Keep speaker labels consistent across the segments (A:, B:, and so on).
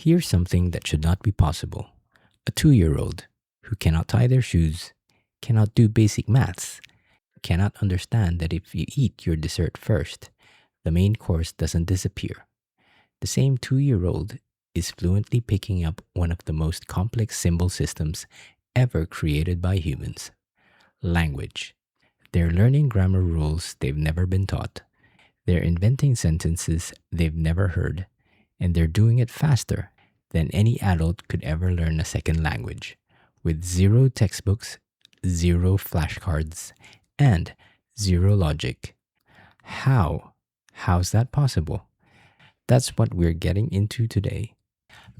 A: Here's something that should not be possible. A 2-year-old who cannot tie their shoes, cannot do basic maths, cannot understand that if you eat your dessert first, the main course doesn't disappear. The same 2-year-old is fluently picking up one of the most complex symbol systems ever created by humans: language. They're learning grammar rules they've never been taught. They're inventing sentences they've never heard, and they're doing it faster than any adult could ever learn a second language, with zero textbooks, zero flashcards, and zero logic. How? How's that possible? That's what we're getting into today.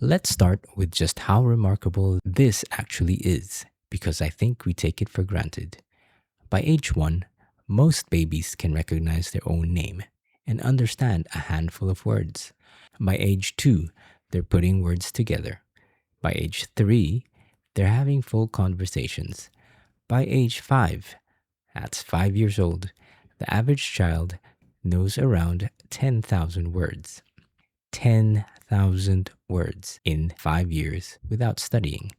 A: Let's start with just how remarkable this actually is, because I think we take it for granted. By age 1, most babies can recognize their own name and understand a handful of words. By age 2, they're putting words together. By age 3, they're having full conversations. By age 5, that's 5 years old, the average child knows around 10,000 words. 10,000 words in 5 years without studying.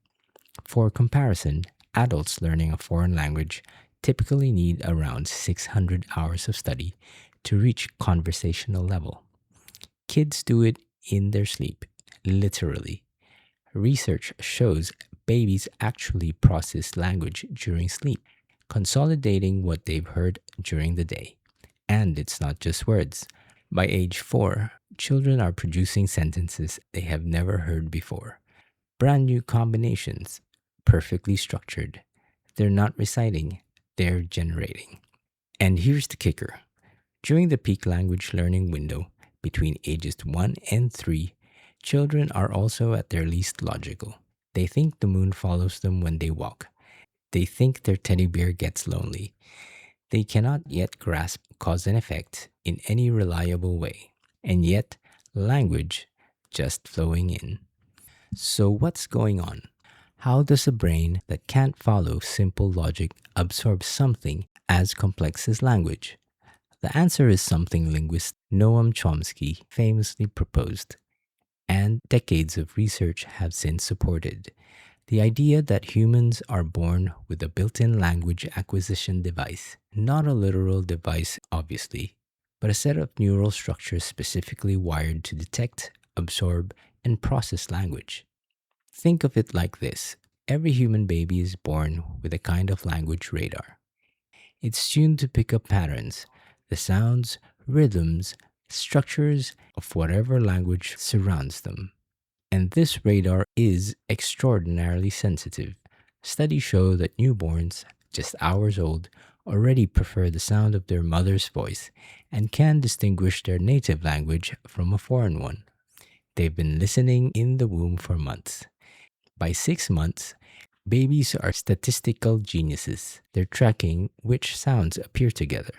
A: For comparison, adults learning a foreign language typically need around 600 hours of study to reach conversational level. Kids do it in their sleep, literally. Research shows babies actually process language during sleep, consolidating what they've heard during the day. And it's not just words. By age 4, children are producing sentences they have never heard before. Brand new combinations, perfectly structured. They're not reciting, they're generating. And here's the kicker. During the peak language learning window, between ages 1 and 3, children are also at their least logical. They think the moon follows them when they walk. They think their teddy bear gets lonely. They cannot yet grasp cause and effect in any reliable way. And yet, language just flowing in. So what's going on? How does a brain that can't follow simple logic absorb something as complex as language? The answer is something linguist Noam Chomsky famously proposed, and decades of research have since supported. The idea that humans are born with a built-in language acquisition device, not a literal device, obviously, but a set of neural structures specifically wired to detect, absorb, and process language. Think of it like this. Every human baby is born with a kind of language radar. It's tuned to pick up patterns, the sounds, rhythms, structures of whatever language surrounds them. And this radar is extraordinarily sensitive. Studies show that newborns, just hours old, already prefer the sound of their mother's voice and can distinguish their native language from a foreign one. They've been listening in the womb for months. By 6 months, babies are statistical geniuses. They're tracking which sounds appear together,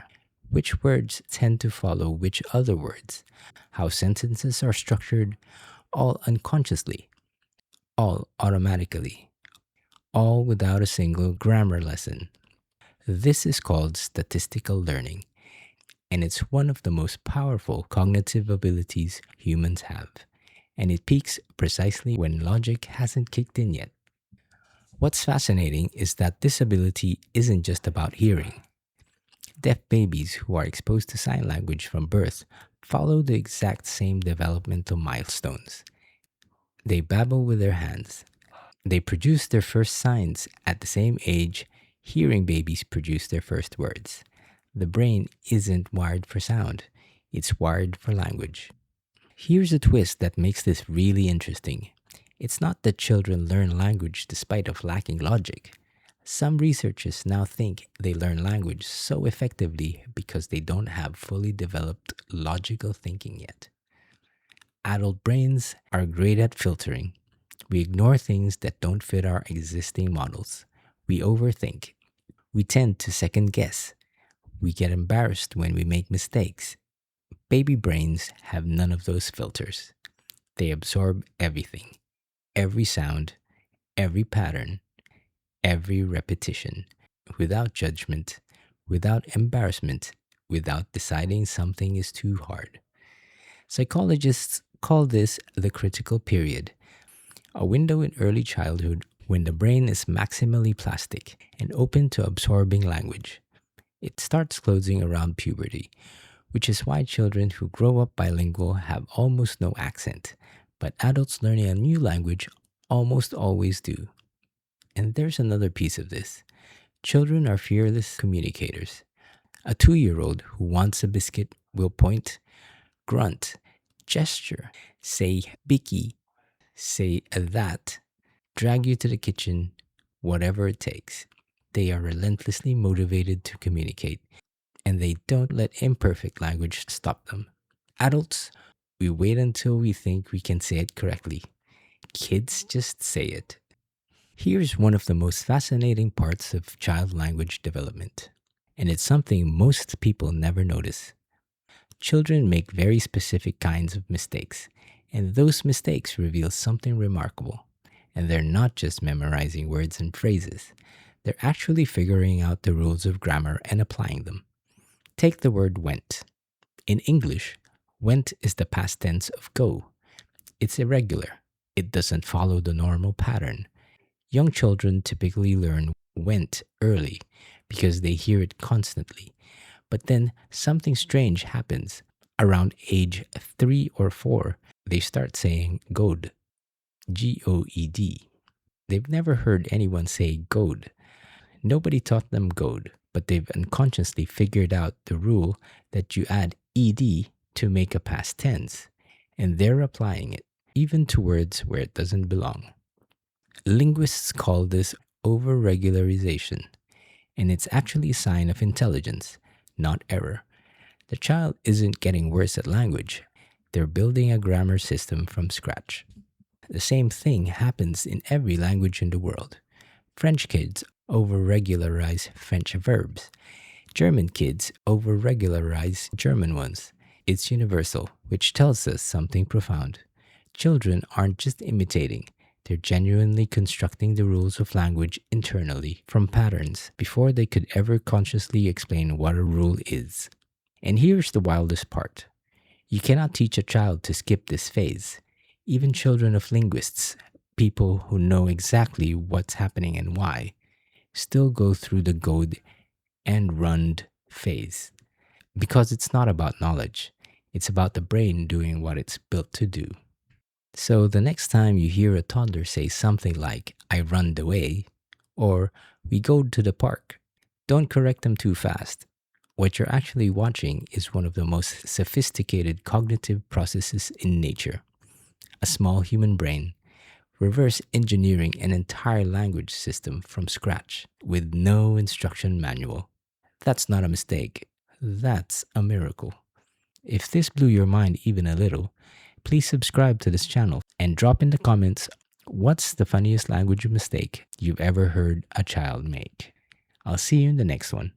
A: which words tend to follow which other words, how sentences are structured, all unconsciously, all automatically, all without a single grammar lesson. This is called statistical learning, and it's one of the most powerful cognitive abilities humans have, and it peaks precisely when logic hasn't kicked in yet. What's fascinating is that this ability isn't just about hearing. Deaf babies who are exposed to sign language from birth follow the exact same developmental milestones. They babble with their hands. They produce their first signs at the same age hearing babies produce their first words. The brain isn't wired for sound, it's wired for language. Here's a twist that makes this really interesting. It's not that children learn language despite of lacking logic. Some researchers now think they learn language so effectively because they don't have fully developed logical thinking yet. Adult brains are great at filtering. We ignore things that don't fit our existing models. We overthink. We tend to second guess. We get embarrassed when we make mistakes. Baby brains have none of those filters. They absorb everything, every sound, every pattern, every repetition, without judgment, without embarrassment, without deciding something is too hard. Psychologists call this the critical period, a window in early childhood when the brain is maximally plastic and open to absorbing language. It starts closing around puberty, which is why children who grow up bilingual have almost no accent, but adults learning a new language almost always do. And there's another piece of this. Children are fearless communicators. A 2-year-old who wants a biscuit will point, grunt, gesture, say bicky, say that, drag you to the kitchen, whatever it takes. They are relentlessly motivated to communicate, and they don't let imperfect language stop them. Adults, we wait until we think we can say it correctly. Kids just say it. Here's one of the most fascinating parts of child language development, and it's something most people never notice. Children make very specific kinds of mistakes, and those mistakes reveal something remarkable. And they're not just memorizing words and phrases, they're actually figuring out the rules of grammar and applying them. Take the word went. In English, went is the past tense of go. It's irregular. It doesn't follow the normal pattern. Young children typically learn went early because they hear it constantly. But then something strange happens. Around age 3 or 4, they start saying goed, G-O-E-D. They've never heard anyone say goad. Nobody taught them goad, but they've unconsciously figured out the rule that you add ed to make a past tense, and they're applying it, even to words where it doesn't belong. Linguists call this over-regularization, and it's actually a sign of intelligence, not error. The child isn't getting worse at language. They're building a grammar system from scratch. The same thing happens in every language in the world. French kids over-regularize French verbs. German kids over-regularize German ones. It's universal, which tells us something profound. Children aren't just imitating. They're genuinely constructing the rules of language internally from patterns before they could ever consciously explain what a rule is. And here's the wildest part. You cannot teach a child to skip this phase. Even children of linguists, people who know exactly what's happening and why, still go through the goed and rund phase. Because it's not about knowledge. It's about the brain doing what it's built to do. So the next time you hear a toddler say something like, I runned away, or we go to the park, don't correct them too fast. What you're actually watching is one of the most sophisticated cognitive processes in nature. A small human brain, reverse engineering an entire language system from scratch with no instruction manual. That's not a mistake. That's a miracle. If this blew your mind even a little, please subscribe to this channel and drop in the comments what's the funniest language mistake you've ever heard a child make. I'll see you in the next one.